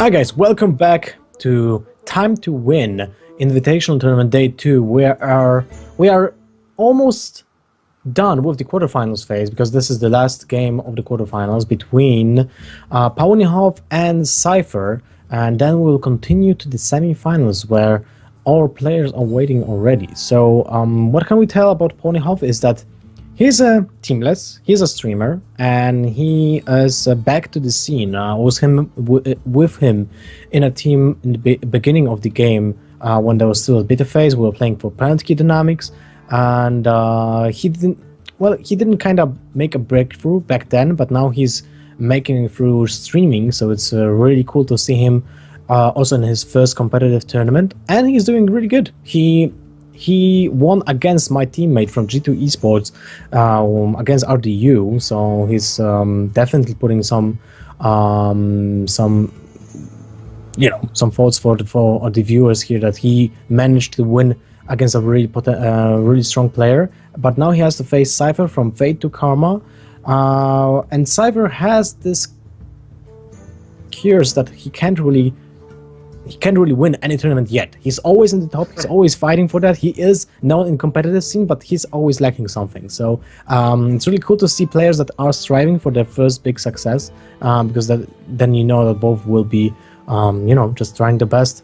Hi guys, welcome back to Time to Win Invitational Tournament Day 2. We are almost done with the quarterfinals phase because this is the last game of the quarterfinals between P4wnyhof and Cipher, and then we'll continue to the semifinals where our players are waiting already. So what can we tell about P4wnyhof is that he's a teamless, he's a streamer, and he is back to the scene. I was with him in a team in the beginning of the game when there was still a beta phase. We were playing for parent key dynamics, and he didn't kind of make a breakthrough back then, but now he's making it through streaming, so it's really cool to see him also in his first competitive tournament, and he's doing really good. He won against my teammate from G2 Esports against RDU, so he's definitely putting some thoughts for the viewers here that he managed to win against a really strong player. But now he has to face Cipher from Fate to Karma, and Cipher has this curse that he can't really win any tournament yet. He's always in the top, he's always fighting for that. He is known in competitive scene, but he's always lacking something. So it's really cool to see players that are striving for their first big success, because then you know that both will be just trying the best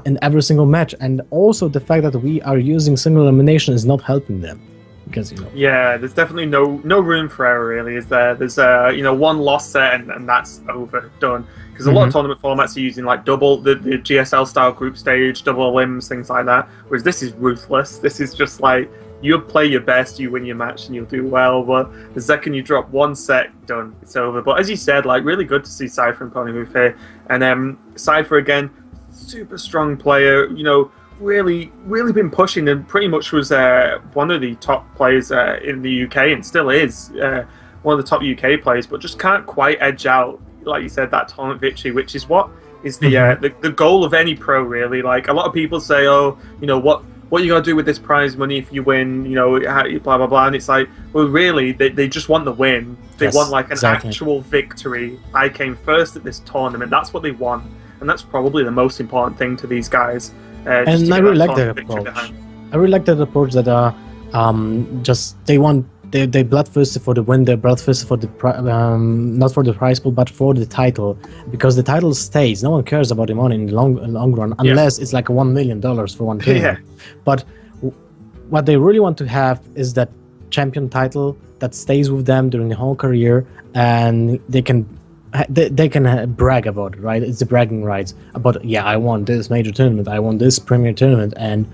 in every single match. And also the fact that we are using single elimination is not helping them, because yeah, there's definitely no room for error, really, is there? There's one lost set and that's over, done. Because a lot of tournament formats are using like double the GSL style group stage, double limbs, things like that. Whereas this is ruthless. This is just like, you play your best, you win your match, and you'll do well. But the second you drop one set, done, it's over. But as you said, like, really good to see Cipher and P4wnyhof here. And Cipher again, super strong player. Really been pushing and pretty much was one of the top players in the UK, and still is one of the top UK players, but just can't quite edge out, like you said, that tournament victory, which is what is the goal of any pro, really. Like, a lot of people say, oh, what you gotta do with this prize money if you win, blah blah blah, and it's like, well, really, they just want the win. They want like an actual victory. I came first at this tournament. That's what they want, and that's probably the most important thing to these guys. And I really like that approach. I really like that approach that they bloodthirsty for the win. They're bloodthirsty for the not for the prize pool, but for the title, because the title stays. No one cares about the money in the long run, unless it's like $1 million for one tournament. But what they really want to have is that champion title that stays with them during the whole career, and they can brag about it, right? It's the bragging rights about, yeah, I won this major tournament, I won this premier tournament, and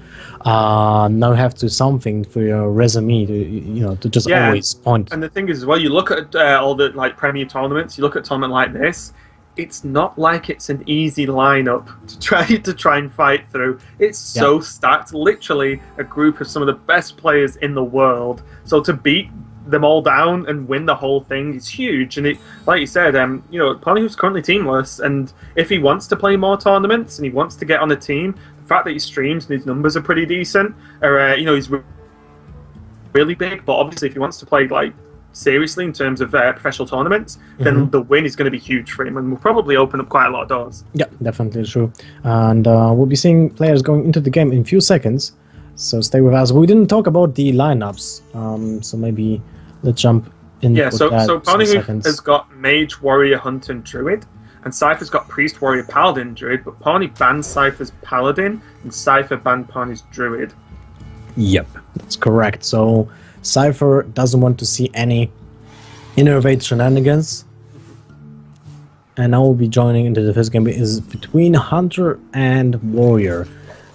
now have to something for your resume to just always point. And the thing is, as well, you look at all the like premier tournaments, you look at a tournament like this, it's not like it's an easy lineup to try and fight through. It's so stacked, literally a group of some of the best players in the world. So to beat them all down and win the whole thing is huge. And it, like you said, P4wnyhof's currently teamless, and if he wants to play more tournaments and he wants to get on a team, the fact that he streams and his numbers are pretty decent, or he's really big. But obviously, if he wants to play like seriously in terms of professional tournaments, then the win is going to be huge for him, and will probably open up quite a lot of doors. Yeah, definitely true. And we'll be seeing players going into the game in a few seconds, so stay with us. We didn't talk about the lineups, so maybe let's jump in. Yeah, so P4wnyhof has got Mage, Warrior, Hunter, and Druid, and Cipher's got Priest, Warrior, Paladin, Druid, but P4wnyhof banned Cipher's Paladin, and Cipher banned P4wnyhof's Druid. Yep, that's correct. So Cipher doesn't want to see any innervate shenanigans, and now we'll be joining into the first game is between Hunter and Warrior,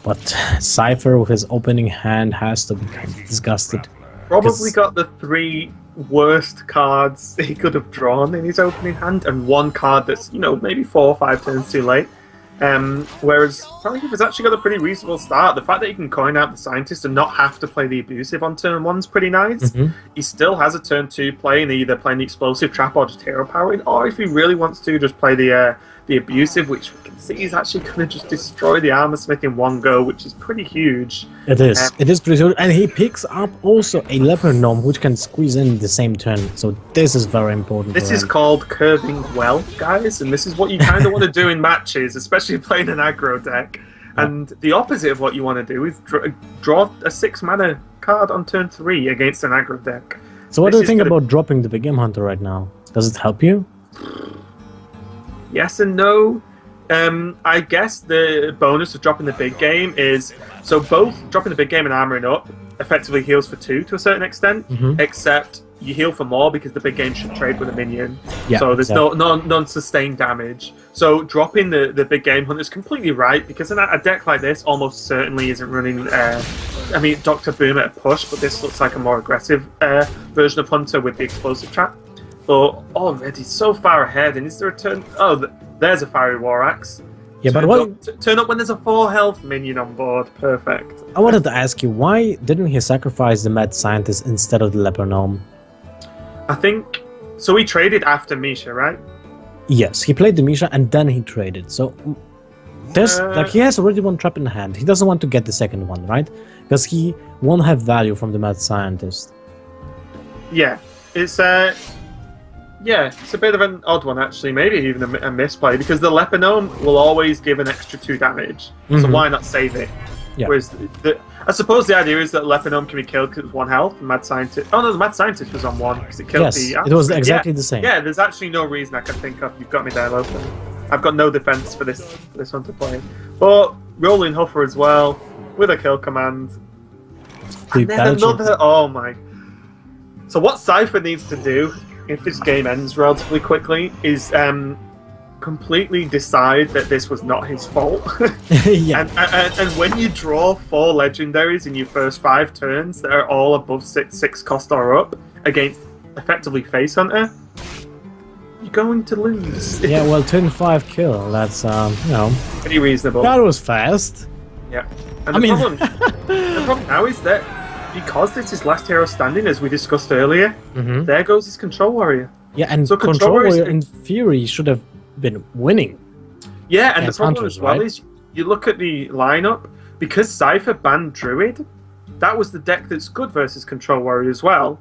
but Cipher with his opening hand has to be kind of disgusted. Probably got the 3 worst cards he could have drawn in his opening hand, and one card that's, maybe 4 or 5 turns too late. Whereas P4wnyhof has actually got a pretty reasonable start. The fact that he can coin out the Scientist and not have to play the Abusive on turn 1's pretty nice. He still has a turn 2 play, and either playing the Explosive Trap or just Hero Powering, or if he really wants to, just play the the abusive, which we can see is actually going to just destroy the armor smith in one go, which is pretty huge. It is. It is pretty good. And he picks up also a leopard gnome, which can squeeze in the same turn. So this is very important. This is called curving well, guys, and this is what you kind of want to do in matches, especially playing an aggro deck. And the opposite of what you want to do is draw a 6 mana card on turn 3 against an aggro deck. So what do you think about dropping the Big Game Hunter right now? Does it help you? Yes and no. I guess the bonus of dropping the big game is, so both dropping the big game and armoring up effectively heals for 2 to a certain extent, except you heal for more because the big game should trade with a minion. Yeah, so there's no sustained damage. So dropping the big game hunter is completely right, because a deck like this almost certainly isn't running. I mean, Dr. Boom at a push, but this looks like a more aggressive version of Hunter with the explosive trap. But already so far ahead, and is there a turn? Oh, there's a fiery war axe. Yeah, turn but turn up when there's a 4 health minion on board. Perfect. I wanted to ask you, why didn't he sacrifice the mad scientist instead of the leper gnome? I think so. He traded after Misha, right? Yes, he played the Misha and then he traded. So there's like he has already one trap in hand. He doesn't want to get the second one, right? Because he won't have value from the mad scientist. Yeah, it's a bit of an odd one actually. Maybe even a misplay, because the leper gnome will always give an extra 2 damage. So why not save it? Yeah. Whereas I suppose the idea is that leper gnome can be killed because it's 1 health. And mad scientist. Oh no, the mad scientist was on 1 because it killed the. Yes, it was exactly the same. Yeah, there's actually no reason I can think of. You've got me there, Lothar. I've got no defense for this one to play. But rolling Huffer as well with a kill command. And then another. Oh my. So what Cipher needs to do, if this game ends relatively quickly, is completely decide that this was not his fault. Yeah. And when you draw 4 legendaries in your first 5 turns that are all above 6 cost or up against effectively Face Hunter, you're going to lose. Yeah, well, turn 5 kill, that's, pretty reasonable. That was fast. Yeah. And the problem now is that because this is last hero standing, as we discussed earlier, there goes his Control Warrior. Yeah, and so Control Warrior in theory should have been winning. Yeah, and the problem as well is, you look at the lineup, because Cipher banned Druid, that was the deck that's good versus Control Warrior as well.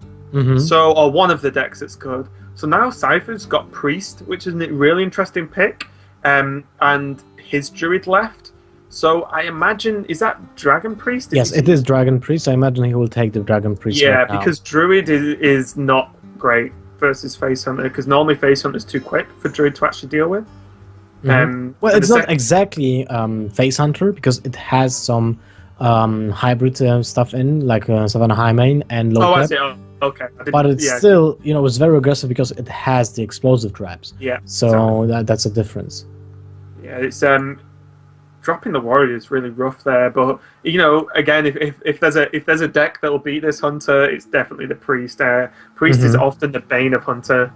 So, or one of the decks that's good. So now Cipher's got Priest, which is a really interesting pick, and his Druid left. So I imagine, is that Dragon Priest? Yes, it is Dragon Priest. I imagine he will take the Dragon Priest. Yeah, because Druid is not great versus Face Hunter, because normally Face Hunter is too quick for Druid to actually deal with. Well, it's not exactly Face Hunter, because it has some hybrid stuff in, like Savannah Highmane and low cap. I see. Oh, okay. But it's still, it's very aggressive because it has the explosive traps. Yeah. So that's a difference. Yeah, it's dropping the warrior is really rough there, but again, if there's a deck that will beat this hunter, it's definitely the priest. Priest is often the bane of hunter,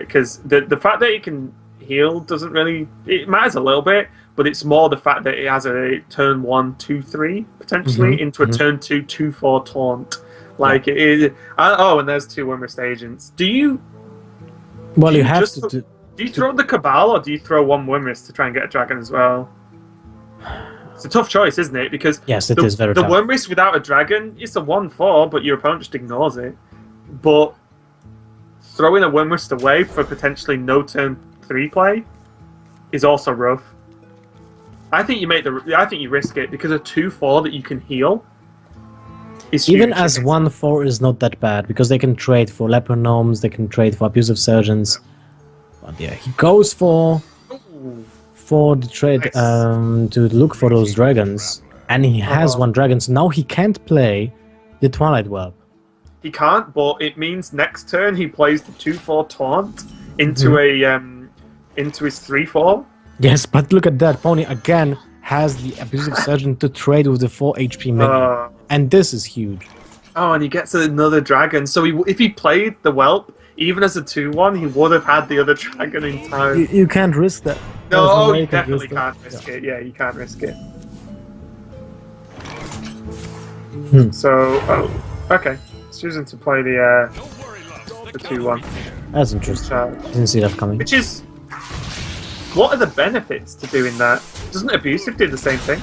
because the fact that he can heal doesn't really, it matters a little bit, but it's more the fact that it has a turn 1 2-3 potentially into a turn 2 2-4 taunt. Like it is. Oh, and there's 2 Wimrist agents. Do you? Well, you have to. Do you throw the Cabal, or do you throw 1 Wimrist to try and get a dragon as well? It's a tough choice, isn't it? Because yes, it is very tough. The Wimrist without a dragon, it's a 1-4, but your opponent just ignores it. But throwing a Wimrist away for potentially no turn 3 play is also rough. I think you risk it, because a 2-4 that you can heal is even huge. as 1-4 is not that bad, because they can trade for leper gnomes, they can trade for abusive surgeons. But yeah, he goes for the trade to look for those dragons, and he has 1 dragon, so now he can't play the Twilight Whelp. He can't, but it means next turn he plays the 2-4 taunt into into his 3-4. Yes, but look at that. Pony again has the abusive surgeon to trade with the 4 HP minion, and this is huge. Oh, and he gets another dragon. So if he played the Whelp, even as a 2-1, he would have had the other dragon in time. You can't risk that. No, you definitely can't risk it. Yeah, you can't risk it. So, okay. He's choosing to play the 2-1. That's interesting. Didn't see that coming. Which is what are the benefits to doing that? Doesn't Abusive do the same thing?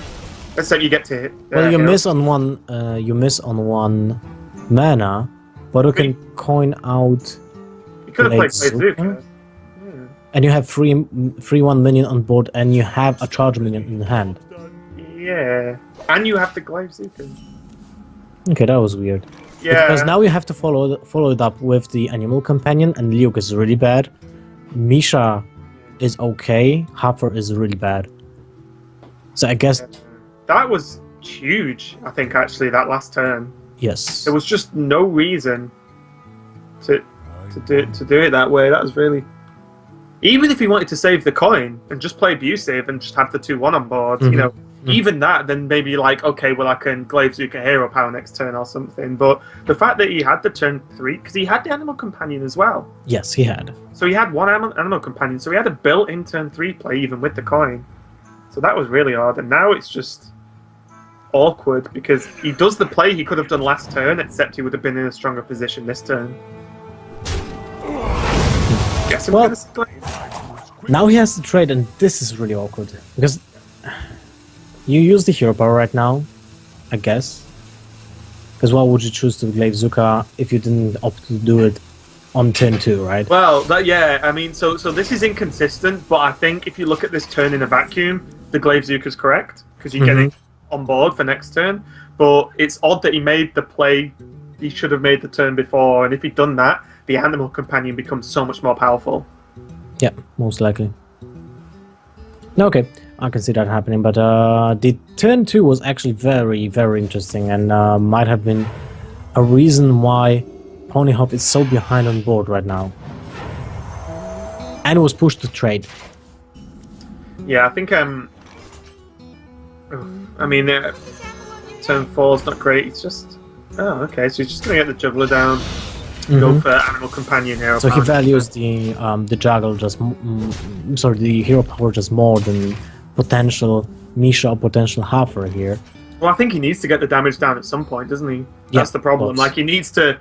Except you get to hit. Well, you miss on one. You miss on one mana, but you can coin out. You could have played Zuka. And you have free 1 minion on board, and you have a charge minion in hand. Yeah, and you have to Glaive Zuka. Okay, that was weird. Yeah. Because now you have to follow it up with the Animal Companion, and Liuk is really bad. Misha is okay. Hopper is really bad. So I guess that was huge. I think actually that last turn. Yes. There was just no reason to do it that way. That was really. Even if he wanted to save the coin and just play Abusive and just have the 2/1 on board, you know, even that, then maybe like, okay, well, I can Glaive Zuka Hero Power next turn or something. But the fact that he had the turn 3, because he had the Animal Companion as well. Yes, he had. So he had one Animal Companion, so he had a built-in turn 3 play even with the coin. So that was really odd, and now it's just awkward because he does the play he could have done last turn, except he would have been in a stronger position this turn. Guess I'm gonna play. Now he has to trade, and this is really awkward because you use the hero power right now, I guess. Because why would you choose to Glaive Zuka if you didn't opt to do it on turn 2, right? Well, yeah, I mean, so this is inconsistent, but I think if you look at this turn in a vacuum, the Glaive Zuka's correct because you're getting on board for next turn. But it's odd that he made the play he should have made the turn before, and if he'd done that, the Animal Companion becomes so much more powerful. Yeah, most likely. Okay, I can see that happening, but the turn 2 was actually very, very interesting and might have been a reason why Ponyhop is so behind on board right now. And was pushed to trade. Yeah, I think, I mean, turn 4 is not great, it's just... Oh, okay, so he's just going to get the Juggler down. Go for Animal Companion Hero So Power. he values the juggle just, sorry, the hero power just more than potential Misha or potential Hopper here. Well, I think he needs to get the damage down at some point, doesn't he? That's the problem. Like he needs to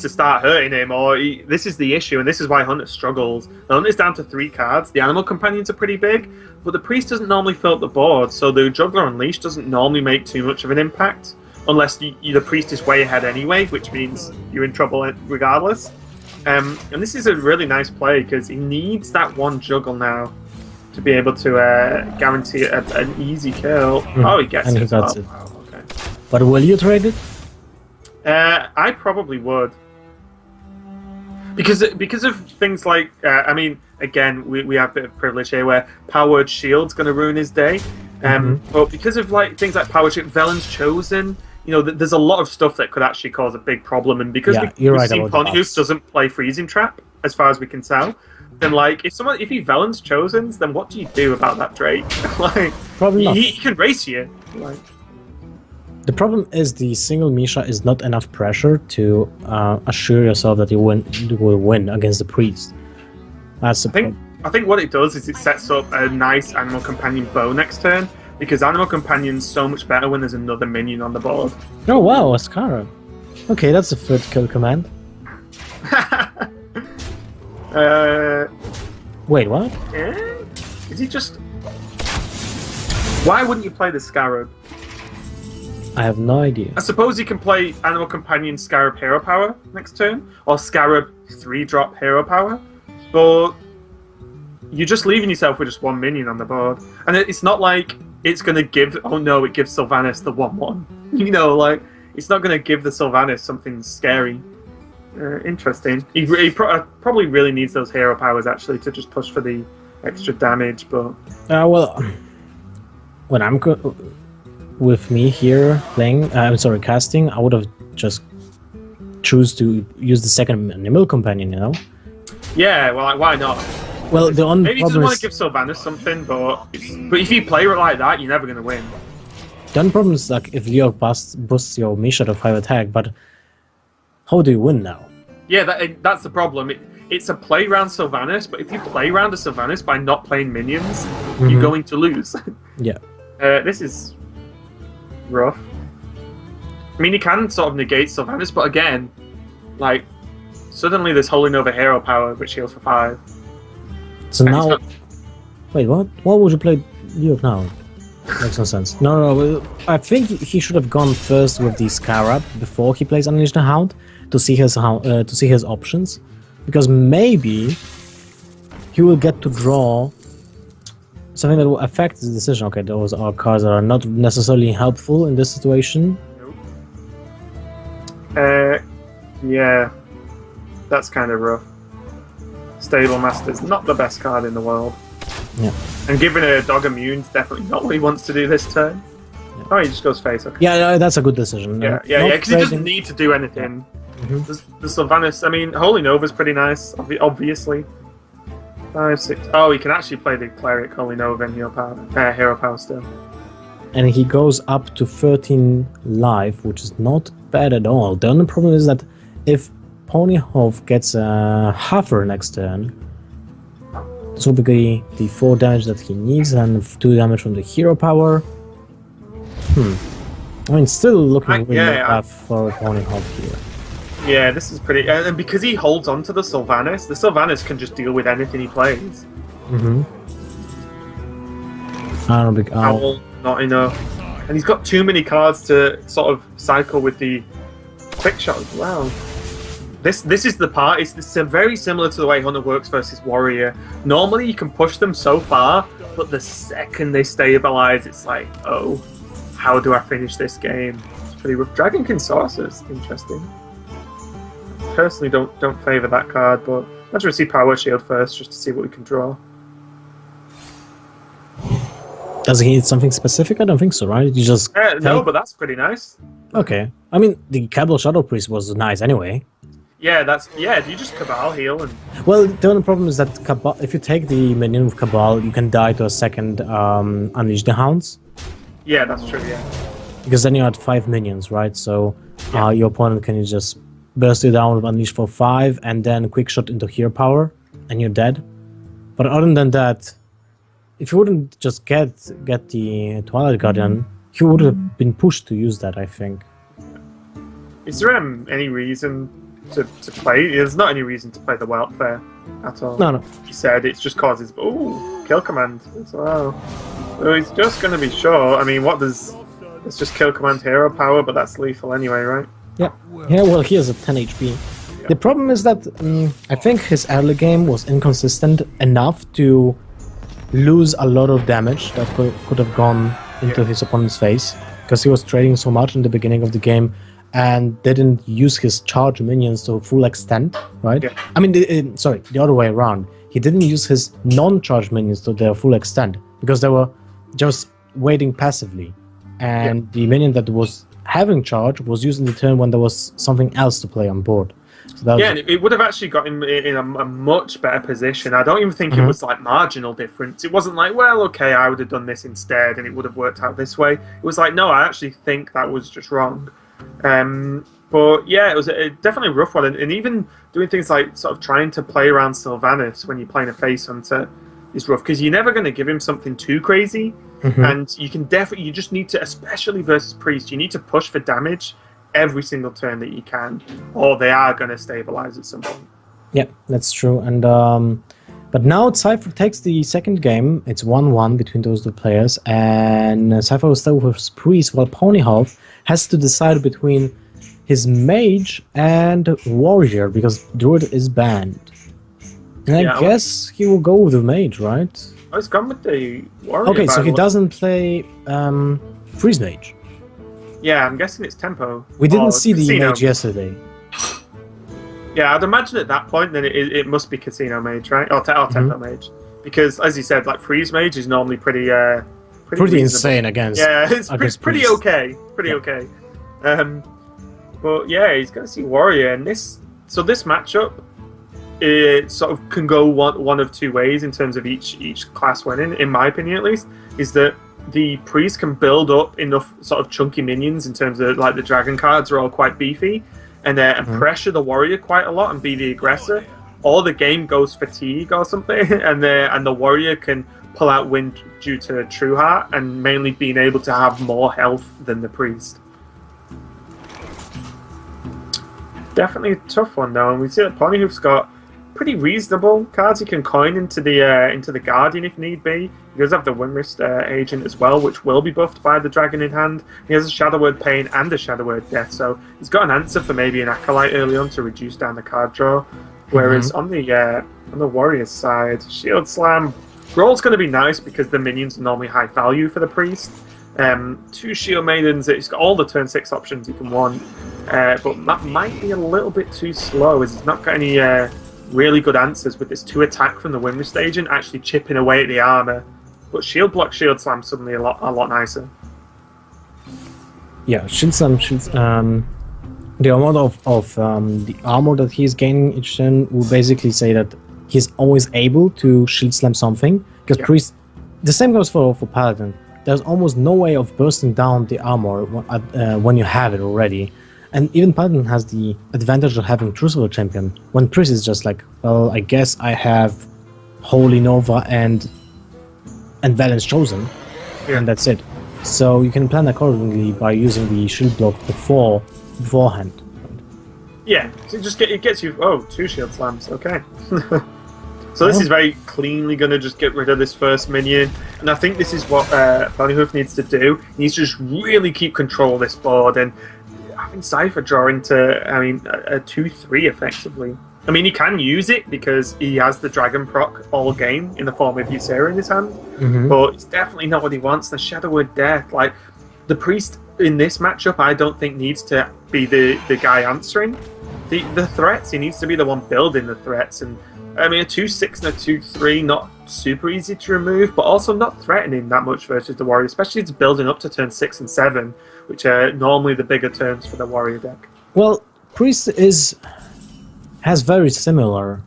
start hurting him, or this is the issue, and this is why Hunter struggles. The Hunter's down to 3 cards. The Animal Companions are pretty big, but the Priest doesn't normally fill up the board, so the Juggler Unleashed doesn't normally make too much of an impact. Unless the Priest is way ahead anyway, which means you're in trouble regardless. And this is a really nice play because he needs that one juggle now to be able to guarantee an easy kill. Oh, he gets it as well. Wow, okay. But will you trade it? I probably would. Because of things like, I mean, again, we have a bit of privilege here where Powered Shield's going to ruin his day. But because of like things like Powered Shield, Velen's Chosen, you know, there's a lot of stuff that could actually cause a big problem, and because we've seen Ponyhoof doesn't play Freezing Trap, as far as we can tell, then like if he Velen's Chosens, then what do you do about that Drake? Like, probably not. He can race you. Like, the problem is the single Misha is not enough pressure to assure yourself that you will win against the Priest. That's the problem. I think what it does is it sets up a nice Animal Companion bow next turn, because Animal Companion's so much better when there's another minion on the board. Oh wow, Ascara. Okay, that's a third kill command. Wait, what? Is he just... Why wouldn't you play the Scarab? I have no idea. I suppose you can play Animal Companion Scarab Hero Power next turn, or Scarab 3-drop Hero Power, but you're just leaving yourself with just one minion on the board. And it's not like it's going to give... Oh no, it gives Sylvanas the 1/1. You know, like, it's not going to give the Sylvanas something scary. Interesting. He probably really needs those hero powers, actually, to just push for the extra damage, but... well, when I'm... with me here playing, casting, I would have just choose to use the second Animal Companion, you know? Yeah, well, like, why not? Well, the only maybe he doesn't want to give Sylvanas something, but if you play it like that, you're never going to win. The only problem is like if Leo busts your Misha to 5 attack, but how do you win now? Yeah, that's the problem. It's a play round Sylvanas, but if you play round a Sylvanas by not playing minions, you're going to lose. Yeah. This is rough. I mean, you can sort of negate Sylvanas, but again, like, suddenly there's Holy Nova Hero Power, which heals for 5. So now... Wait, what? Why would you play Leok now? Makes no sense. No, I think he should have gone first with the Scarab before he plays Unleash the Hound to see his options, because maybe he will get to draw something that will affect his decision. Okay, those are cards that are not necessarily helpful in this situation. Yeah, that's kind of rough. Stable Master's not the best card in the world. Yeah. And giving a dog immune is definitely not what he wants to do this turn. Yeah. Oh, he just goes face, okay. Yeah, that's a good decision. Yeah, because he doesn't need to do anything. Yeah. Mm-hmm. The Sylvanas, I mean, Holy Nova's pretty nice, obviously. 5, 6... Oh, he can actually play the Cleric, Holy Nova, and Hero Power still. And he goes up to 13 life, which is not bad at all. The only problem is that if Ponyhof gets a Huffer next turn, this will be the 4 damage that he needs and 2 damage from the Hero Power. I mean, still looking really tough for Ponyhof here. Yeah, this is pretty... and because he holds on to the Sylvanas can just deal with anything he plays. Big Owl. Not enough. And he's got too many cards to sort of cycle with the quick shot as well. This is the part, it's very similar to the way Hunter works versus Warrior. Normally you can push them so far, but the second they stabilize, it's like, oh, how do I finish this game? It's pretty rough. Dragonkin Sorceress, interesting. Personally don't favour that card, but let's receive Power Shield first just to see what we can draw. Does he need something specific? I don't think so, right? You just no, but that's pretty nice. Okay. I mean, the Cabal Shadow Priest was nice anyway. Yeah, do you just Cabal heal and... Well, the only problem is that Cabal, if you take the minion of Cabal, you can die to a second Unleash the Hounds. Yeah, that's true, yeah. Because then you're at 5 minions, right? So your opponent can just burst you down with Unleash for 5 and then quick shot into Hero Power and you're dead. But other than that, if you wouldn't just get the Twilight Guardian, he would have been pushed to use that, I think. Is there any reason to play? There's not any reason to play the Weltfare at all. No. He said it just causes... Ooh, Kill Command as well. So he's just going to be sure. I mean, what does... It's just Kill Command Hero Power, but that's lethal anyway, right? Yeah. Yeah, well, he has a 10 HP. Yeah. The problem is that I think his early game was inconsistent enough to lose a lot of damage that could have gone into his opponent's face, because he was trading so much in the beginning of the game and didn't use his charge minions to full extent, right? Yeah. I mean, sorry, the other way around. He didn't use his non-charge minions to their full extent because they were just waiting passively, and the minion that was having charge was using the turn when there was something else to play on board. So that and it would have actually got him in a much better position. I don't even think it was like marginal difference. It wasn't like, well, okay, I would have done this instead and it would have worked out this way. It was like, no, I actually think that was just wrong. But yeah, it was definitely a rough one. And even doing things like sort of trying to play around Sylvanas when you're playing a face hunter is rough, because you're never going to give him something too crazy. And you can you just need to, especially versus Priest, you need to push for damage every single turn that you can, or they are going to stabilize at some point. Yeah, that's true. And but now Cipher takes the second game. It's 1-1 between those two players, and Cipher will start with Priest, while Ponyhof has to decide between his Mage and Warrior, because Druid is banned. And I guess he will go with the Mage, right? Oh, he's gone with the Warrior. Okay, so he doesn't play Freeze Mage. Yeah, I'm guessing it's Tempo. We didn't see the Mage yesterday. Yeah, I'd imagine at that point then it must be Casino Mage, right? Or Tempo Mage. Because, as you said, like Freeze Mage is normally pretty insane against... Yeah, it's pretty okay. Okay. But yeah, he's going to see Warrior. And this matchup, it sort of can go one of two ways in terms of each class winning, in my opinion at least, is that the Priest can build up enough sort of chunky minions in terms of, like, the Dragon cards are all quite beefy, and pressure the Warrior quite a lot and be the aggressor, or the game goes fatigue or something, and the Warrior can pull out win due to True Heart, and mainly being able to have more health than the Priest. Definitely a tough one though, and we see that Ponyhoof's got pretty reasonable cards. You can coin into the Guardian if need be. He does have the Windmist agent as well, which will be buffed by the Dragon in hand. He has a Shadow Word Pain and a Shadow Word Death, so he's got an answer for maybe an Acolyte early on to reduce down the card draw. Whereas on the Warriors side, Shield Slam, roll's going to be nice because the minions are normally high value for the Priest. 2 Shield Maidens, it's got all the turn 6 options you can want, but that might be a little bit too slow as he's not got any really good answers with this 2 attack from the Windmist agent actually chipping away at the armor. But Shield Block, Shield Slam suddenly a lot nicer. Yeah, Shield Slam, the amount of the armor that he's gaining each turn will basically say that he's always able to Shield Slam something. Because Priest, the same goes for Paladin. There's almost no way of bursting down the armor when you have it already. And even Paladin has the advantage of having Crucible Champion. When Priest is just like, well, I guess I have Holy Nova and Valence Chosen, and that's it. So you can plan accordingly by using the shield block beforehand. Yeah, so it gets you 2 shield slams. Okay. So this is very cleanly going to just get rid of this first minion, and I think this is what P4wnyhof needs to do. He needs to just really keep control of this board and having Cipher draw into, a 2-3 effectively. I mean, he can use it because he has the Dragon proc all game in the form of Ysera in his hand, but it's definitely not what he wants. The Shadow Word Death, like, the Priest in this matchup, I don't think needs to be the guy answering the threats. He needs to be the one building the threats, and I mean, a 2-6 and a 2-3, not super easy to remove, but also not threatening that much versus the Warrior, especially it's building up to turn 6 and 7, which are normally the bigger turns for the Warrior deck. Well, Priest has very similar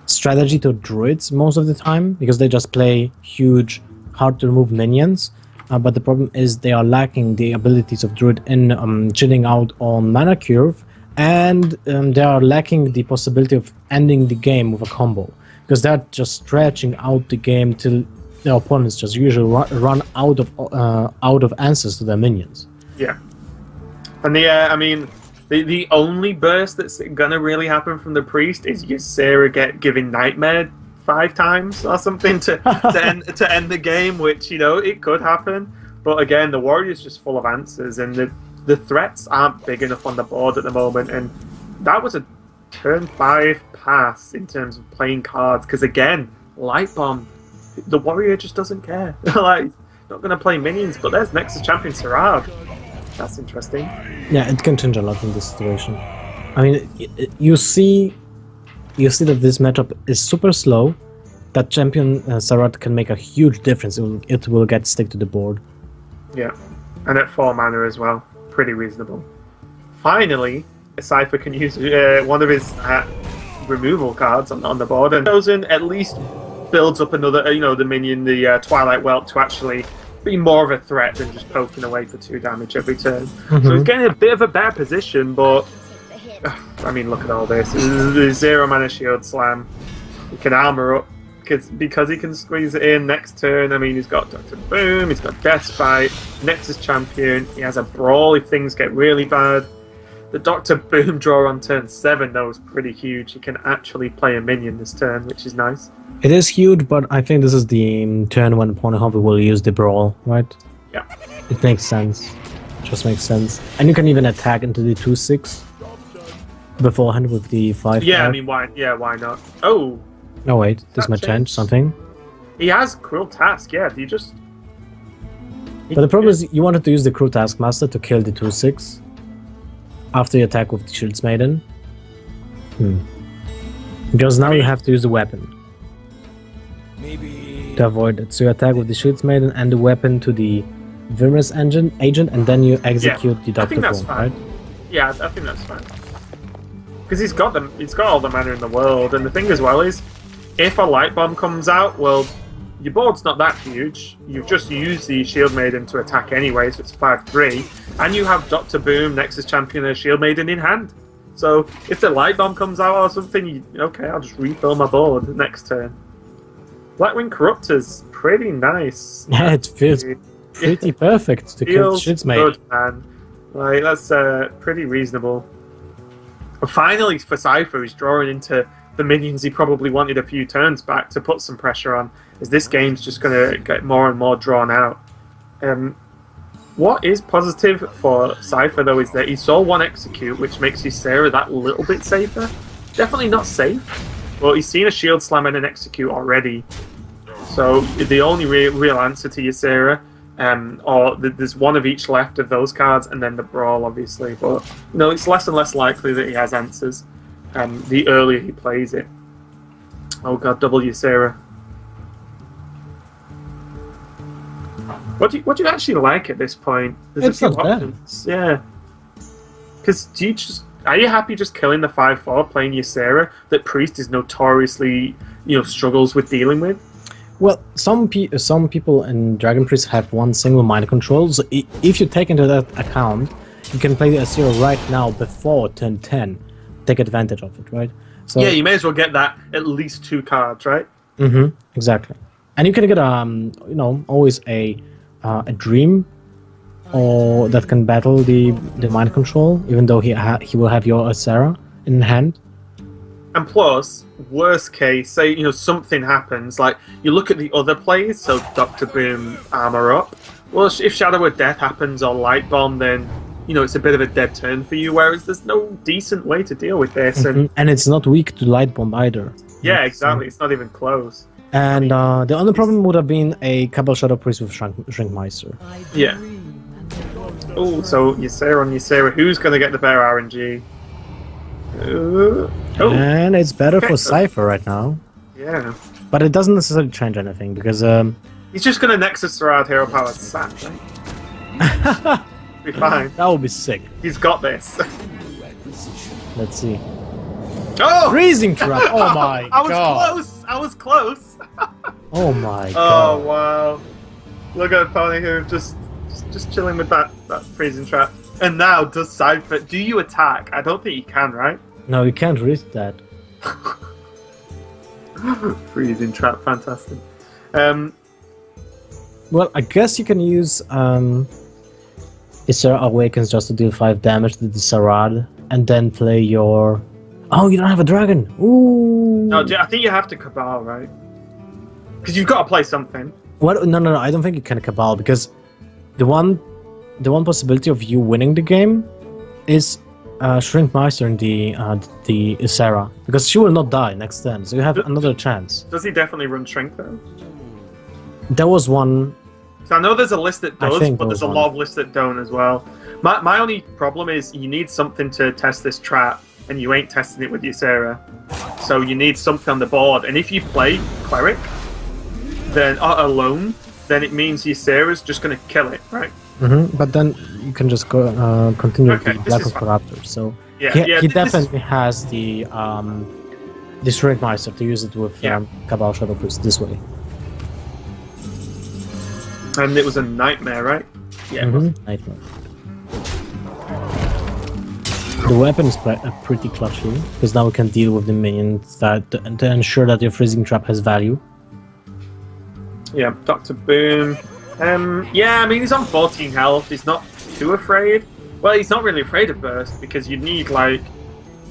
strategy to Druids most of the time, because they just play huge, hard-to-remove minions, but the problem is they are lacking the abilities of Druid in chilling out on mana curve, and they are lacking the possibility of ending the game with a combo, because they're just stretching out the game till their opponents just usually run out of answers to their minions. Yeah, and the only burst that's gonna really happen from the Priest is Ysera giving Nightmare 5 times or something to end the game, which it could happen. But again, the Warrior's just full of answers, and the threats aren't big enough on the board at the moment, and that was a turn 5 pass in terms of playing cards, because again, Light Bomb, the Warrior just doesn't care. Like, not going to play minions, but there's Nexus Champion Sarab. That's interesting. Yeah, it can change a lot in this situation. I mean, you see that this matchup is super slow. That Champion Sarab can make a huge difference. It will get stick to the board. Yeah, and at 4 mana as well. Pretty reasonable. Finally, Cipher can use one of his removal cards on the board, and Chosen at least builds up another, the minion, the Twilight Whelp, to actually be more of a threat than just poking away for 2 damage every turn. So he's getting a bit of a better position, but I mean, look at all this. The 0 mana shield slam. He can armor up because he can squeeze it in next turn. I mean, he's got Dr. Boom, he's got Deathbite, Nexus Champion, he has a Brawl if things get really bad. The Dr. Boom draw on turn 7, though, is pretty huge. He can actually play a minion this turn, which is nice. It is huge, but I think this is the turn when P4wnyhof will use the Brawl, right? Yeah. It makes sense. Just makes sense. And you can even attack into the 2-6 beforehand with the 5. Yeah, I mean, why not? Oh! Oh wait, this might change something. He has Cruel Task, yeah. But the problem is you wanted to use the Cruel Taskmaster to kill the 2-6 after you attack with the Shields Maiden. Because now you have to use the weapon to avoid it. So you attack with the Shields Maiden and the weapon to the Windmist agent, and then you execute the Dr. Boom, right? Yeah, I think that's fine. Because he's got all the mana in the world, and the thing as well is, if a Light Bomb comes out, well, your board's not that huge. You've just used the Shield Maiden to attack anyway, so it's 5-3, and you have Dr. Boom, Nexus Champion, and Shield Maiden in hand. So if the Light Bomb comes out or something, okay, I'll just refill my board next turn. Blackwing Corruptor's pretty nice. Yeah, it feels pretty perfect to kill Shields Maiden. Good, man. Like, that's pretty reasonable. But finally, for Cipher, he's drawing into the minions he probably wanted a few turns back to put some pressure on, as this game's just going to get more and more drawn out. What is positive for Cipher, though, is that he saw one execute, which makes Ysera that little bit safer. Definitely not safe, but he's seen a shield slam and an execute already. So the only real answer to Ysera, or there's one of each left of those cards, and then the Brawl, obviously. But it's less and less likely that he has answers the earlier he plays it. Oh god, double Ysera. What do you actually like at this point? There's it's a few not options. Yeah. Because are you happy just killing the 5/4 playing Ysera that Priest is notoriously struggles with dealing with? Well, some people in Dragon Priest have one single mind control, so if you take into that account, you can play the Ysera right now before turn 10. Take advantage of it, right? So yeah, you may as well get that at least 2 cards, right? Mm-hmm, exactly. And you can get always a dream, or that can battle the mind control, even though he will have your Ysera in hand. And plus, worst case, say something happens, like you look at the other plays, so Dr. Boom, Armor Up. Well, if Shadow of Death happens or Light Bomb, then it's a bit of a dead turn for you. Whereas there's no decent way to deal with this, and it's not weak to Light Bomb either. Yeah, exactly. It's not even close. And the only problem would have been a Cabal Shadow Priest with Shrinkmeister. Yeah. Oh, so Ysera on Ysera. Who's going to get the bear RNG? And it's better for Cipher right now. Yeah. But it doesn't necessarily change anything, because... he's just going to Nexus around Hero Powered Sap, right? Be fine. That would be sick. He's got this. Let's see. Oh! Freezing Trap! Oh my god! I was close! Oh my god. Oh wow. Look at Pony here, just chilling with that freezing trap. And now does Cipher. Do you attack? I don't think you can, right? No, you can't risk that. Freezing trap, fantastic. Well, I guess you can use Ysera Awakens just to deal 5 damage to the Sarad, and then play your... Oh, you don't have a dragon! Ooh! No, I think you have to Cabal, right? Because you've got to play something. What? No, I don't think you can Cabal, because the one possibility of you winning the game is Shrinkmeister in the Ysera, because she will not die next turn, so you have another chance. Does he definitely run Shrink though? There was one. So I know there's a list that does, but there's a lot of lists that don't as well. My only problem is you need something to test this trap, and you ain't testing it with Ysera. So you need something on the board, and if you play Cleric, then alone, then it means Ysera's just going to kill it, right? Mm-hmm. But then you can just go continue with the Black Corruptor. So he definitely has the Shrinkmeister to use it with Cabal Shadow Priest this way. And it was a nightmare, right? Yeah. Mm-hmm. Nightmare. The weapon is pretty clutchy, because now we can deal with the minions to ensure that your freezing trap has value. Yeah, Dr. Boom. Yeah, I mean, he's on 14 health. He's not too afraid. Well, he's not really afraid of Burst, because you need,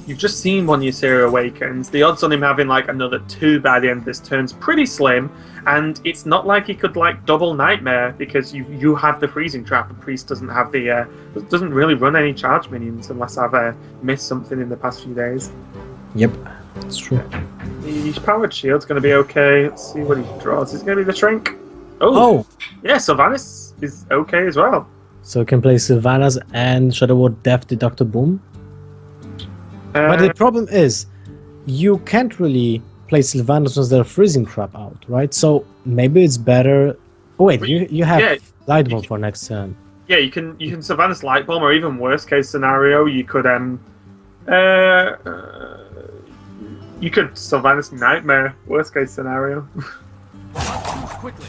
you've just seen one Ysera Awakens. The odds on him having, another 2 by the end of this turn's pretty slim, and it's not like he could, double Nightmare, because you have the Freezing Trap, and Priest doesn't have the, doesn't really run any charge minions, unless I've missed something in the past few days. Yep, that's true. The Powered Shield's going to be okay. Let's see what he draws. Is it going to be the Shrink? Oh! Yeah, Sylvanas is okay as well. So you can play Sylvanas and Shadow Ward Death the Dr. Boom. But the problem is, you can't really play Sylvanas once they're freezing trap out, right? So maybe it's better... Oh wait, you have Light Bomb for next turn. Yeah, you can Sylvanas Light Bomb, or even worst case scenario, you could you could Sylvanas Nightmare, worst case scenario. Quickly.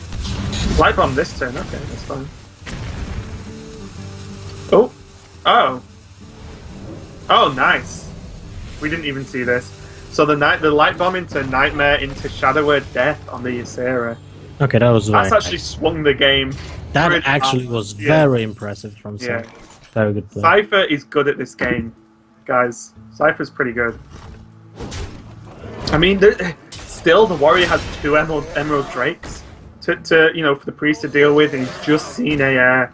Light Bomb this turn, okay, that's fine. Oh, nice. We didn't even see this. So the Light Bomb into Nightmare into Shadow Word Death on the Ysera. Okay, that's actually swung the game. That actually was very impressive from Cipher. Very good play. Cipher is good at this game. guys. Cipher's pretty good. I mean, still the warrior has 2 emerald drakes to you know, for the priest to deal with, and he's just seen a.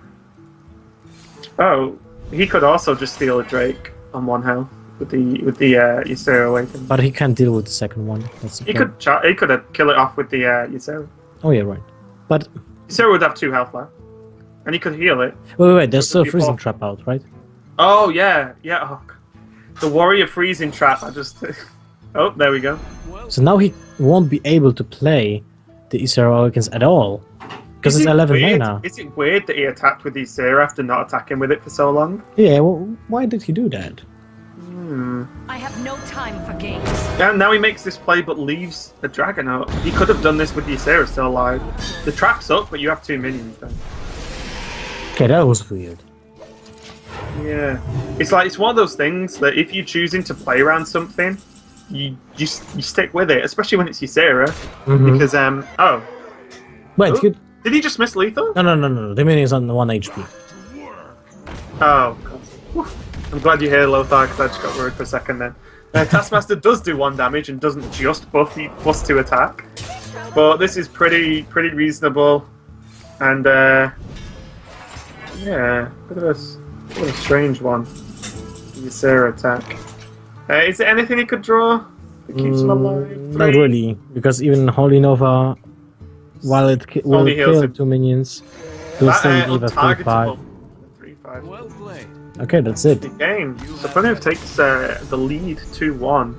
Oh, he could also just steal a drake on 1 health with the Ysera Awakened. But he can't deal with the second one. That's the He problem. could kill it off with the Ysera. Oh yeah, right. But Ysera would have 2 health left, and he could heal it. wait. There's still a Before- freezing trap out, right? Oh yeah. Oh, the warrior freezing trap. I just. Oh, there we go. So now he won't be able to play the Ysera Awakens at all because Is it's it 11 weird- mana. Is it weird that he attacked with the Ysera after not attacking with it for so long? Yeah. Well, why did he do that? I have no time for games. Yeah, now he makes this play but leaves the dragon out. He could have done this with the Ysera still alive. The trap's up, but you have 2 minions then. Okay, that was weird. Yeah. It's one of those things that if you're choosing to play around something, you stick with it, especially when it's Ysera. Mhm. Because, oh. Wait, Oh, did he just miss lethal? no. The minion is on 1 HP. Oh, God. Whew. I'm glad you're here, Lothar, because I just got worried for a second then. Taskmaster does do 1 damage and doesn't just buff the +2 attack. But this is pretty reasonable. And, yeah, bit of a strange one. The Ysera attack. Is there anything he could draw that keeps him alive? Not really, because even Holy Nova, while it will Only heals kill him. 2 minions, will still leave a 3-5. untargetable. 3-5. Well played. Okay, that's it. The game. So Punov takes the lead 2-1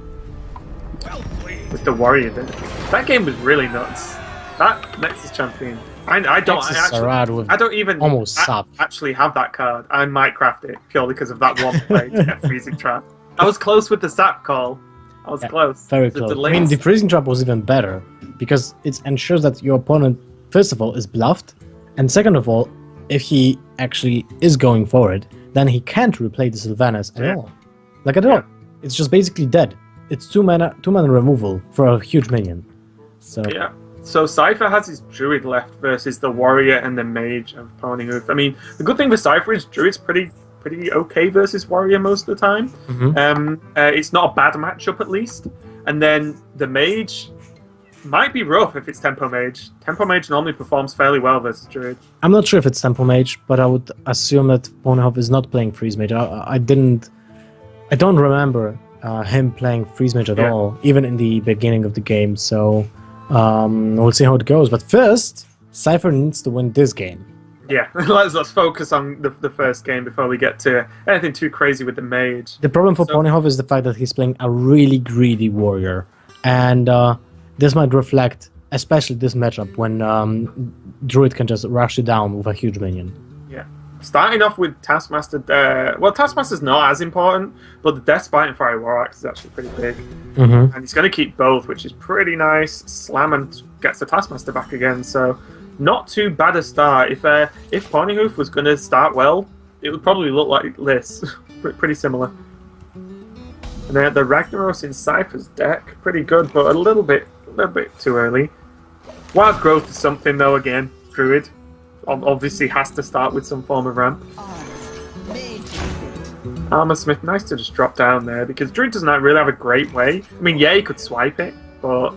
Well played. with the warrior there. That game was really nuts. That Nexus champion. I don't Nexus I actually, Sarad with I don't even almost sap. actually have that card. I might craft it purely because of that one play to get freezing trap. I was close with the sap call. I was close. Very The close. I delays- mean, the freezing trap was even better because it ensures that your opponent, first of all, is bluffed, and second of all, if he actually is going for it, then he can't replay the Sylvanas at Yeah. all. Like at all. It's just basically dead. It's 2 mana removal for a huge minion. So Yeah. So Cipher has his druid left versus the warrior and the mage of P4wnyhof. I mean, the good thing with Cipher is druid's pretty okay versus warrior most of the time. Mhm. It's not a bad matchup at least. And then the mage might be rough if it's tempo mage. Tempo mage normally performs fairly well versus druid. I'm not sure if it's Temple Mage, but I would assume that P4wnyhof is not playing Freeze Mage. I don't remember him playing Freeze Mage at Yeah. all, even in the beginning of the game. So we'll see how it goes. But first, Cipher needs to win this game. Yeah, let's focus on the first game before we get to anything too crazy with the mage. The problem for So- P4wnyhof is the fact that he's playing a really greedy warrior, and this might reflect, especially this matchup when Druid can just rush you down with a huge minion. Yeah. Starting off with Taskmaster, well, Taskmaster's not as important, but the Death Spite and Fire War Axe is actually pretty big. Mm-hmm. And he's going to keep both, which is pretty nice. Slam and gets the Taskmaster back again, so not too bad a start. If P4wnyhof was going to start well, it would probably look like this. Pretty similar. And then the Ragnaros in Cypher's deck, pretty good, but a little bit too early. Wild Growth is something though. Again, Druid obviously has to start with some form of ramp. Armor Smith, nice to just drop down there because Druid doesn't really have a great way. I mean, yeah, you could swipe it, but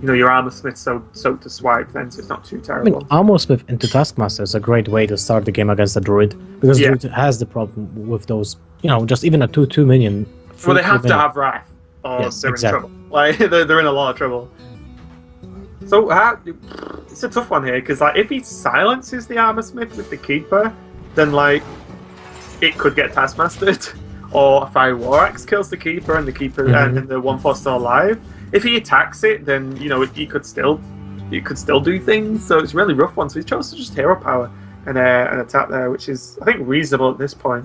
you know your Armor Smith's so to swipe then, so it's not too I mean, terrible. Armor Smith into Taskmaster is a great way to start the game against the Druid, because Yeah. Druid has the problem with those, just even a 2/2 minion. Well, they 3/2 have to minion. have Wrath, or Yes, they're exactly. in trouble. Like they're in a lot of trouble. So it's a tough one here because like if he silences the Armor Smith with the Keeper, then like it could get Taskmastered, or a Fire War Axe kills the Keeper and the Keeper Mhm. and the 1/4 still alive. If he attacks it, then he could still do things. So it's a really rough one. So he chose to just hero power and attack there, which is I think reasonable at this point.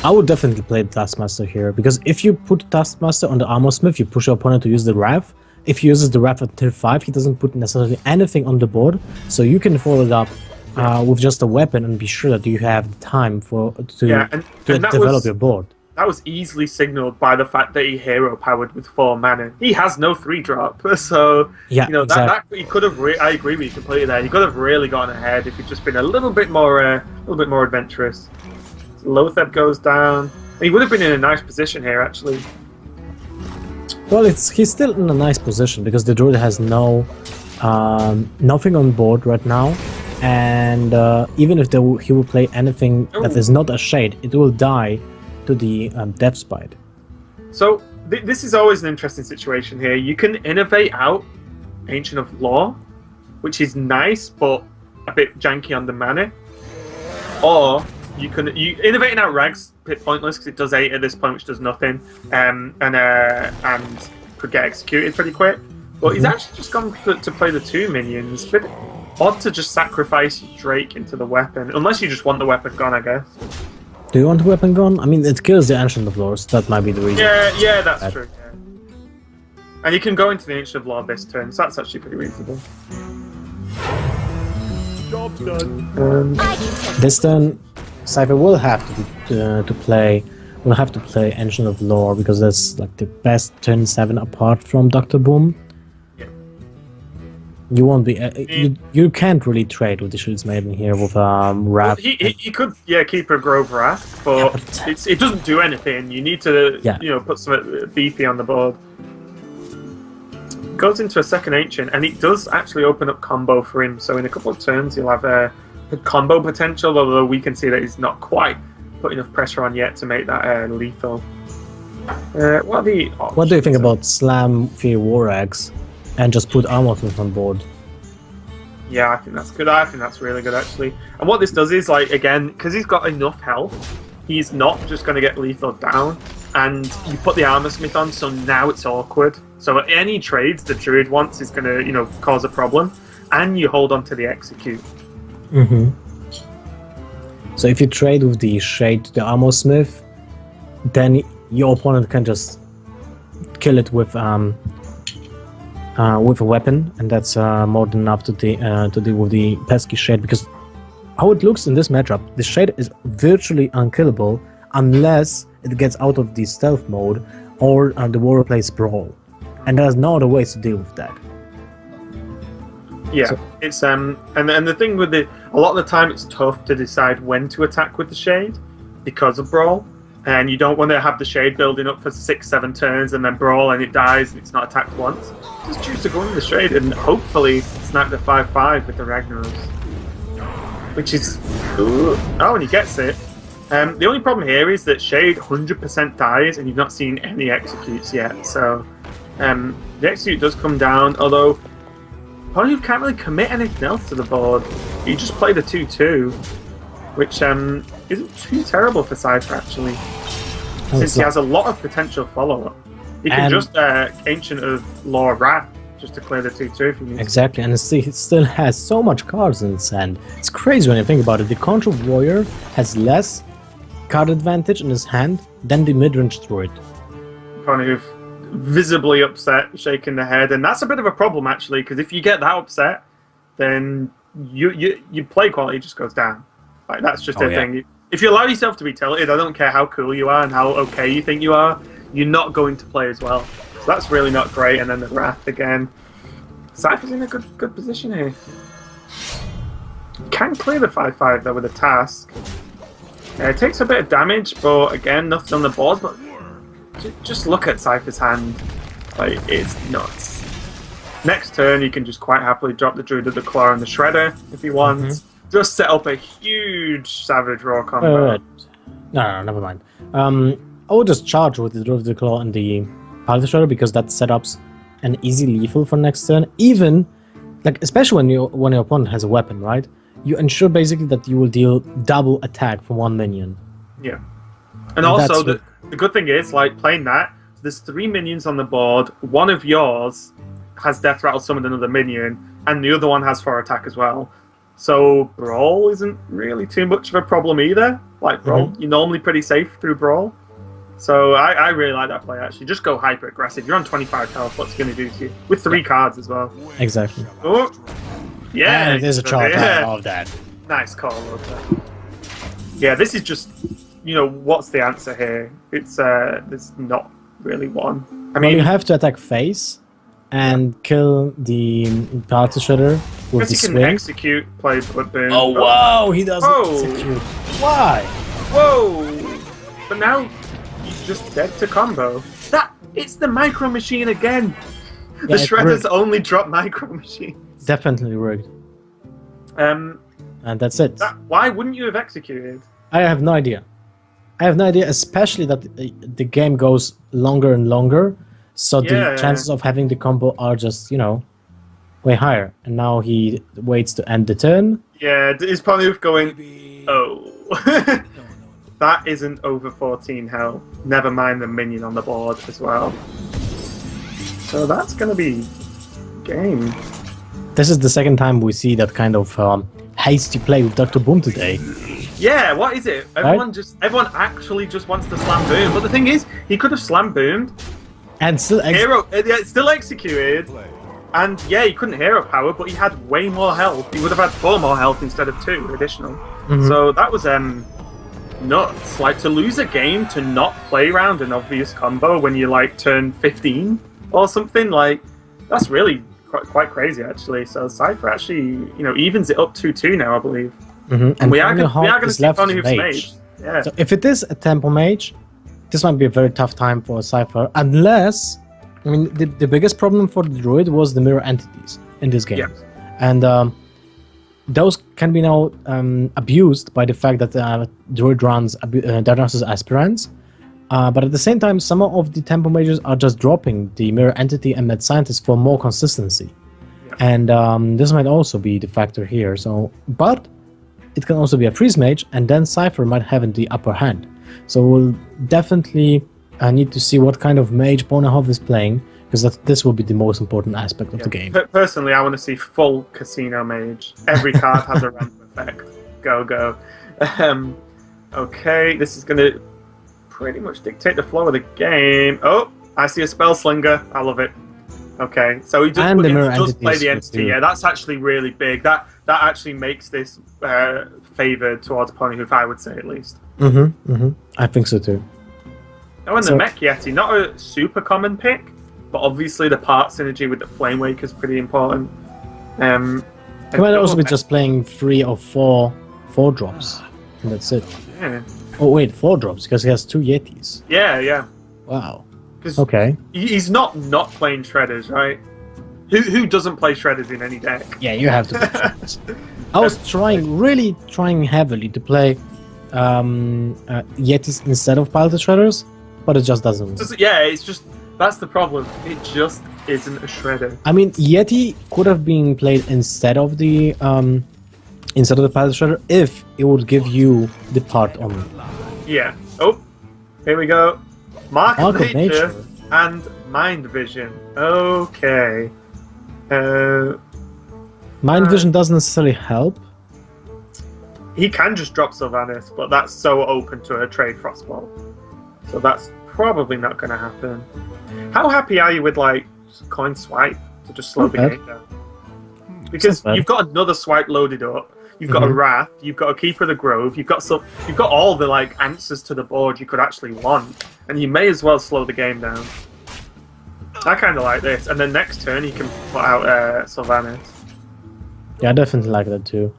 I would definitely play the Taskmaster here, because if you put Taskmaster on the Armor Smith, you push your opponent to use the Wrath. If he uses the Wrath at tier 5, he doesn't put necessarily anything on the board, so you can follow it up with just a weapon and be sure that you have the time to And that develop was your board. that was easily signaled by the fact that he hero powered with 4 mana. He has no 3-drop, so Yeah, exactly. that he could have. I agree with you completely there. He could have really gotten ahead if he'd just been a little bit more adventurous. So Lothar goes down. He would have been in a nice position here, actually. Well, he's still in a nice position because the druid has nothing on board right now, and even if he will play anything that is not a shade, it will die to the death spite. So this is always an interesting situation here. You can innovate out Ancient of Law, which is nice but a bit janky on the mana, or you innovating out Rag's a bit pointless because it does 8 at this point, which does nothing, and could get executed pretty quick. But he's actually just gone to play the 2 minions. Bit odd to just sacrifice Drake into the weapon, unless you just want the weapon gone, I guess. Do you want the weapon gone? I mean, it kills the Ancient of Law, so that might be the reason. Yeah, that's true. Yeah. And you can go into the Ancient of Law this turn, so that's actually pretty reasonable. Job done. This turn, Cipher will have to play Ancient of Lore because that's like the best turn 7 apart from Dr. Boom. Yeah. You won't be you can't really trade with the Shields Maiden here with Wrath. Well, he could keep a Grove Wrath, but it doesn't do anything. You need to put some beefy on the board. Goes into a second Ancient, and it does actually open up combo for him. So in a couple of turns, he'll have a combo potential, although we can see that he's not quite put enough pressure on yet to make that lethal. What do you think about Slam Fear War Eggs and just put Armortooth on board? Yeah, I think that's good. I think that's really good, actually. And what this does is, like, again, because he's got enough health, he's not just going to get lethal down. And you put the Armorsmith on, so now it's awkward. So any trades the Druid wants is going to, cause a problem. And you hold on to the Execute. Mm-hmm. So if you trade with the Shade to the Armorsmith, then your opponent can just kill it with a weapon, and that's more than enough to deal with the pesky Shade. Because how it looks in this matchup, the Shade is virtually unkillable unless it gets out of the stealth mode or the warrior plays Brawl, and there's no other ways to deal with that. Yeah, so, it's and the thing with a lot of the time it's tough to decide when to attack with the Shade because of Brawl, and you don't want to have the Shade building up for 6-7 turns and then Brawl and it dies and it's not attacked once. Just choose to go in the Shade and hopefully snap the 5/5 with the Ragnaros, which is and he gets it. The only problem here is that Shade 100% dies and you've not seen any executes yet. So the execute does come down, although probably you can't really commit anything else to the board. You just play the 2/2, which isn't too terrible for Cipher, actually, since he has a lot of potential follow-up. He can just Ancient of Law Wrath just to clear the 2/2 if you need. Exactly, and it still has so much cards in its hand. It's crazy when you think about it. The Control Warrior has less card advantage in his hand than the mid-range Druid. Kind of visibly upset, shaking the head, and that's a bit of a problem actually, because if you get that upset, then your play quality just goes down. Like that's just a thing. If you allow yourself to be tilted, I don't care how cool you are and how okay you think you are, you're not going to play as well. So that's really not great. And then the Wrath again. Cypher's in a good position here. Can clear the 5/5 though with a task. It takes a bit of damage, but again, nothing on the board. But just look at Cipher's hand. Like, it's nuts. Next turn, you can just quite happily drop the Druid of the Claw and the Shredder if you want. Mm-hmm. Just set up a huge Savage Raw combo. No, never mind. I would just charge with the Druid of the Claw and the Pulse Shredder because that setups an easy lethal for next turn. Even, like, especially when your opponent has a weapon, right? You ensure basically that you will deal double attack from one minion. Yeah. And also, the good thing is, like, playing that, there's 3 minions on the board. One of yours has Death Rattle summoned another minion, and the other one has 4 attack as well. So Brawl isn't really too much of a problem either. Like, Brawl, you're normally pretty safe through Brawl. So I really like that play, actually. Just go hyper-aggressive. You're on 25 health, what's it going to do to you? With 3 cards as well. Exactly. Oh! Yeah! And there's a charge of that. Nice call, love that. Yeah, this is just, what's the answer here? It's, there's not really one. I mean, you have to attack face and kill the Party Shredder with the swing. He can execute, play boom. Oh, wow! He doesn't execute. Why? Whoa! But now he's just dead to combo. It's the Micro Machine again. Yeah, The Shredders only drop Micro Machines. Definitely rigged. And that's it. Why wouldn't you have executed? I have no idea. I have no idea, especially that the game goes longer and longer, so the chances of having the combo are just, way higher. And now he waits to end the turn. Yeah, is Ponyouf going, oh. That isn't over 14 health. Never mind the minion on the board as well. So that's going to be game. This is the second time we see that kind of hasty play with Dr. Boom today. Yeah, what is it? Everyone actually just wants to slam boom. But the thing is, he could have slam boomed and still still executed. And yeah, he couldn't hero power, but he had way more health. He would have had 4 more health instead of 2 additional. So that was nuts. Like, to lose a game to not play around an obvious combo when you like turn 15 or something, like, that's really quite crazy actually. So Cipher actually, evens it up 2-2 now, I believe. And we are going to see Ponyouf's mage. Yeah. So if it is a tempo mage, this might be a very tough time for Cipher, unless, the biggest problem for the druid was the mirror entities in this game. Yeah. And those can be now abused by the fact that druid runs Darnassus aspirants. But at the same time, some of the tempo mages are just dropping the mirror entity and med scientist for more consistency. Yeah. And this might also be the factor here. But it can also be a freeze mage, and then Cipher might have the upper hand. So we'll definitely need to see what kind of mage P4wnyhof is playing, because this will be the most important aspect of the game. Personally, I want to see full casino mage. Every card has a random effect. Go. Okay, this is going to pretty much dictate the flow of the game. Oh, I see a spell slinger. I love it. Okay, so he does play the entity. Yeah, that's actually really big. That actually makes this favoured towards P4wnyhof, I would say, at least. I think so too. Oh, and the Mech Yeti, not a super common pick, but obviously the part synergy with the Flame Wake is pretty important. He might also be just playing 3 or 4 drops, and that's it. Yeah. Oh wait, 4 drops, because he has 2 Yetis. Yeah. Wow. Okay. He's not playing Shredders, right? Who doesn't play Shredders in any deck? Yeah, you have to play Shredders. I was really trying heavily to play Yetis instead of Piloted Shredders, but it just doesn't work. It's just, that's the problem. It just isn't a Shredder. Yeti could have been played instead of the Piloted Shredder if it would give you the part only. Yeah. Oh, here we go. Mark of Nature and Mind Vision. Okay. Mind Vision doesn't necessarily help. He can just drop Sylvanas, but that's so open to a trade Frostball. So that's probably not going to happen. How happy are you with, like, coin swipe to just slow the game down? Because you've got another swipe loaded up. You've got a Wrath. You've got a Keeper of the Grove. You've got all the, like, answers to the board you could actually want, and you may as well slow the game down. I kind of like this. And then next turn you can put out Sylvanas. Yeah, I definitely like that too.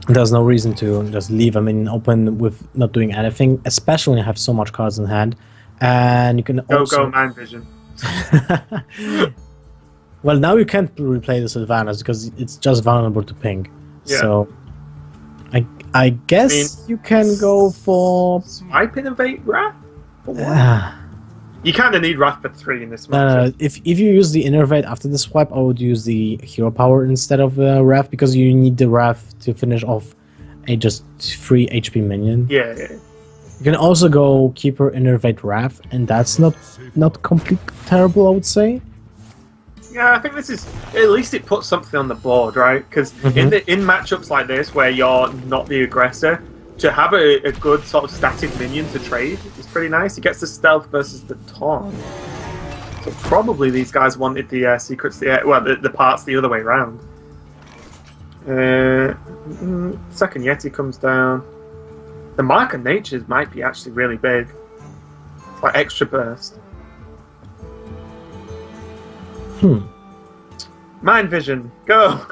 There's no reason to just leave a minion open with not doing anything, especially when you have so much cards in hand. And you can also... Go Mind Vision. Well, now you can't replay the Sylvanas because it's just vulnerable to ping. Yeah. So, I guess you can go for... Swipe Innovate Wrath? You kind of need Wrath for 3 in this match. If you use the Innervate after the swipe, I would use the Hero Power instead of Wrath, because you need the Wrath to finish off a just 3 HP minion. Yeah. You can also go Keeper, Innervate, Wrath, and that's not completely terrible, I would say. Yeah, I think this is... At least it puts something on the board, right? Because in matchups like this, where you're not the aggressor, to have a good sort of static minion to trade is pretty nice. He gets the stealth versus the taunt. So probably these guys wanted the secrets, the parts the other way around. Second Yeti comes down. The Mark of Natures might be actually really big. It's like extra burst. Mind Vision, go!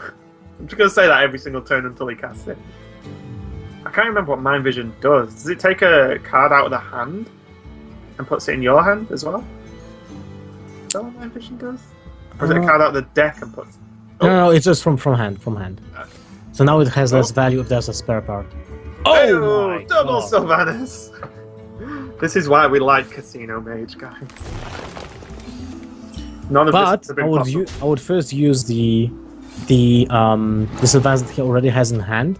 I'm just going to say that every single turn until he casts it. I can't remember what Mind Vision does. Does it take a card out of the hand? and puts it in your hand as well? Is that what my vision does? Or is it a card out of the deck and puts... No, it's just from hand. So now it has less value if there's a spare part. Oh my double God. Sylvanas! This is why we like Casino Mage, guys. None of this But would have been possible. I would first use the Sylvanas that he already has in hand,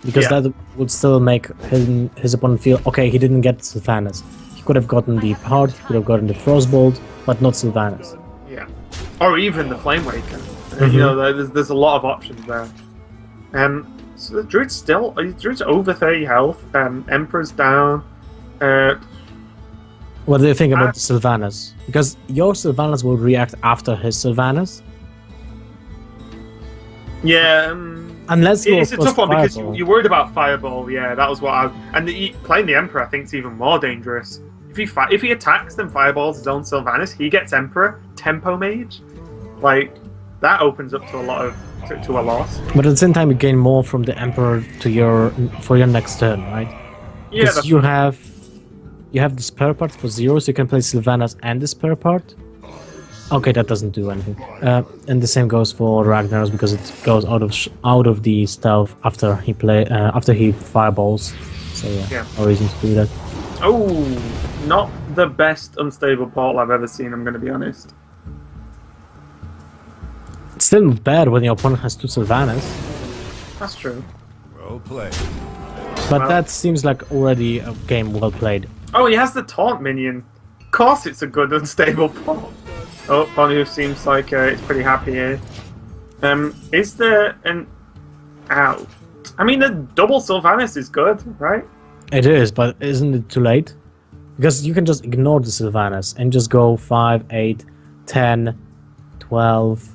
because that would still make his opponent feel okay. He didn't get Sylvanas. He could have gotten the part. He could have gotten the Frostbolt, but not Sylvanas. Yeah, or even the Flame Waker. You know, there's a lot of options there. So the Druid's Druid's over 30 health. Emperor's down. What do you think about the Sylvanas? Because your Sylvanas will react after his Sylvanas. Yeah. Unless it's a tough one because Fireball. you're worried about Fireball. Yeah, that was what I... And playing the Emperor, I think, is even more dangerous. If he attacks then Fireballs his own Sylvanas, he gets Emperor, Tempo Mage. Like, that opens up to a lot of... to a loss. But at the same time, you gain more from the Emperor for your next turn, right? Yeah, because you have the spare part for 0, so you can play Sylvanas and the spare part. Okay, that doesn't do anything. And the same goes for Ragnar's because it goes out of the stealth after he fireballs. So yeah, no reason to do that. Oh, not the best unstable portal I've ever seen. I'm going to be honest. It's still bad when your opponent has 2 Sylvanas. That's true. Well played. But that seems like already a game well played. Oh, he has the taunt minion. Of course, it's a good unstable portal. Oh, Bonnie seems like it's pretty happy here. Is there an out? I mean, the double Sylvanas is good, right? It is, but isn't it too late? Because you can just ignore the Sylvanas and just go 5, 8, 10, 12.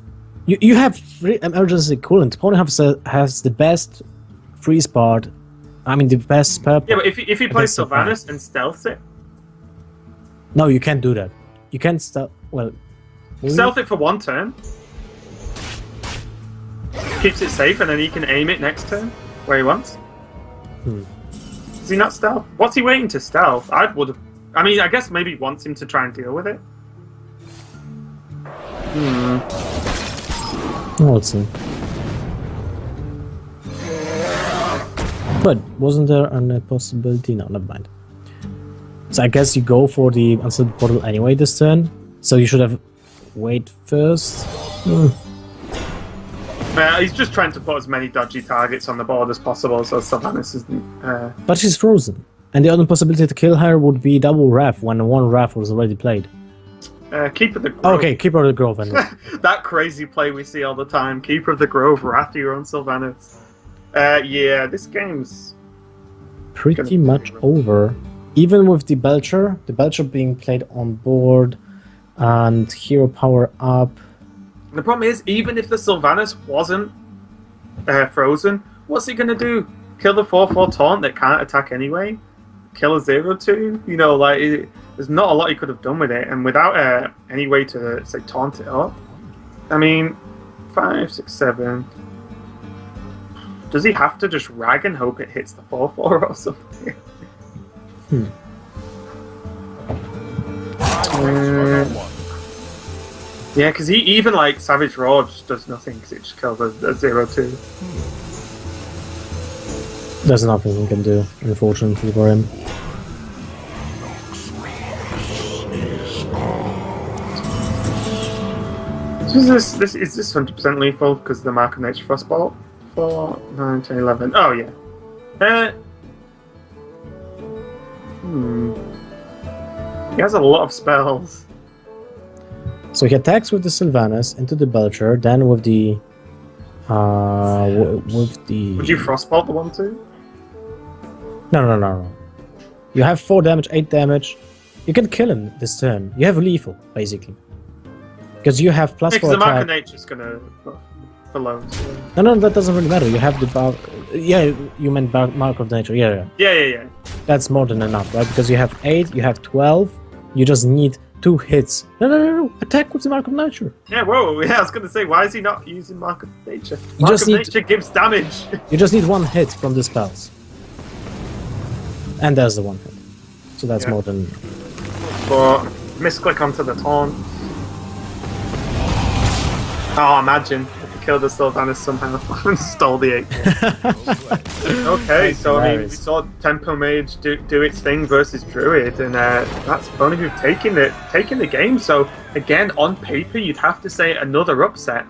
You have free emergency coolant. Opponent has the best freeze part. I mean, the best spare part. Yeah, but if he plays Sylvanas and stealths it? No, you can't do that. You can't stealth... Well... Stealth it for 1 turn. Keeps it safe and then he can aim it next turn where he wants. Is he not stealth? What's he waiting to stealth? I mean, I guess maybe he wants him to try and deal with it. Let's see. But wasn't there a possibility? No, never mind. So I guess you go for the unstable portal anyway this turn. So you should have wait first. He's just trying to put as many dodgy targets on the board as possible, so Sylvanas isn't... But she's frozen. And the other possibility to kill her would be double Wrath when 1 Wrath was already played. Keeper of the Grove. Okay, Keeper of the Grove anyway. That crazy play we see all the time. Keeper of the Grove, Wrath your own Sylvanas. Yeah, this game's... pretty much over. Even with the Belcher being played on board and hero power up. The problem is, even if the Sylvanas wasn't frozen, what's he going to do? Kill the 4/4 taunt that can't attack anyway? Kill a 0/2? You know, like, there's not a lot he could have done with it, and without any way to, say, taunt it up. I mean, 5, 6, 7... Does he have to just rag and hope it hits the 4/4 or something? Yeah, because he even like Savage Roar just does nothing because it just kills a 0/2. There's nothing he can do, unfortunately for him. So is this 100% lethal because of the Mark of Nature Frostbolt? 4, 9, 10, 11. Oh yeah. He has a lot of spells. So he attacks with the Sylvanas into the Belcher, then with the Would you Frostbolt the 1/2? No. You have 4 damage, 8 damage. You can kill him this turn. You have lethal, basically. Because you have plus 4 because the Mark of attack. Nature's gonna below. No, that doesn't really matter. You have the yeah, you meant Mark of Nature. Yeah. That's more than enough, right? Because you have 8, you have 12. You just need 2 hits. No. Attack with the Mark of Nature. Yeah, whoa. Yeah, I was gonna say, why is he not using Mark of Nature? Mark of Nature gives damage. You just need 1 hit from the spells. And there's the 1 hit. So that's more than enough. but misclick onto the taunt. Oh, imagine if he killed the Sylvanas somehow and stole the 8. Okay, so I mean, we saw Tempo Mage do its thing versus Druid, and that's Bonneville taking the game. So again, on paper, you'd have to say another upset.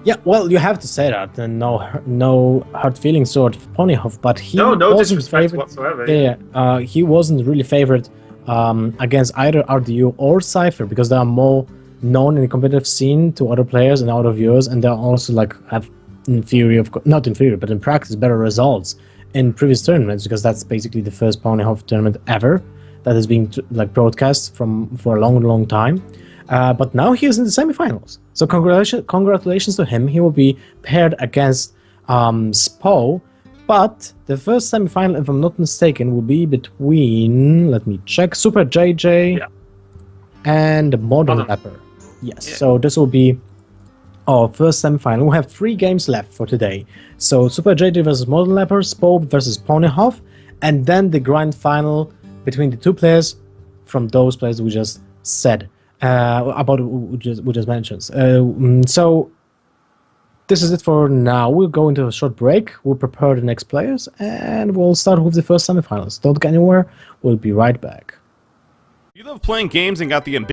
Yeah, well, you have to say that, and no hard feelings toward Ponyhof, but he no wasn't disrespect favored whatsoever. Yeah, he wasn't really favored against either RDU or Cipher because they are more known in the competitive scene to other players and other viewers, and they also like have in theory, not in theory, but in practice, better results in previous tournaments because that's basically the first Ponyhof tournament ever that is being like broadcast for a long time. But now he is in the semifinals. So congratulations to him. He will be paired against Spo. But the first semifinal, if I'm not mistaken, will be between, let me check, Super JJ and Modern Leper. Yes, so this will be our first semifinal. We have 3 games left for today. So Super JJ versus Modern Leper, Spo versus Ponyhof, and then the grand final between the 2 players from those players we just said. About we just mentioned. So this is it for now. We'll go into a short break. We'll prepare the next players, and we'll start with the first semifinals. Don't go anywhere. We'll be right back. You love playing games and got the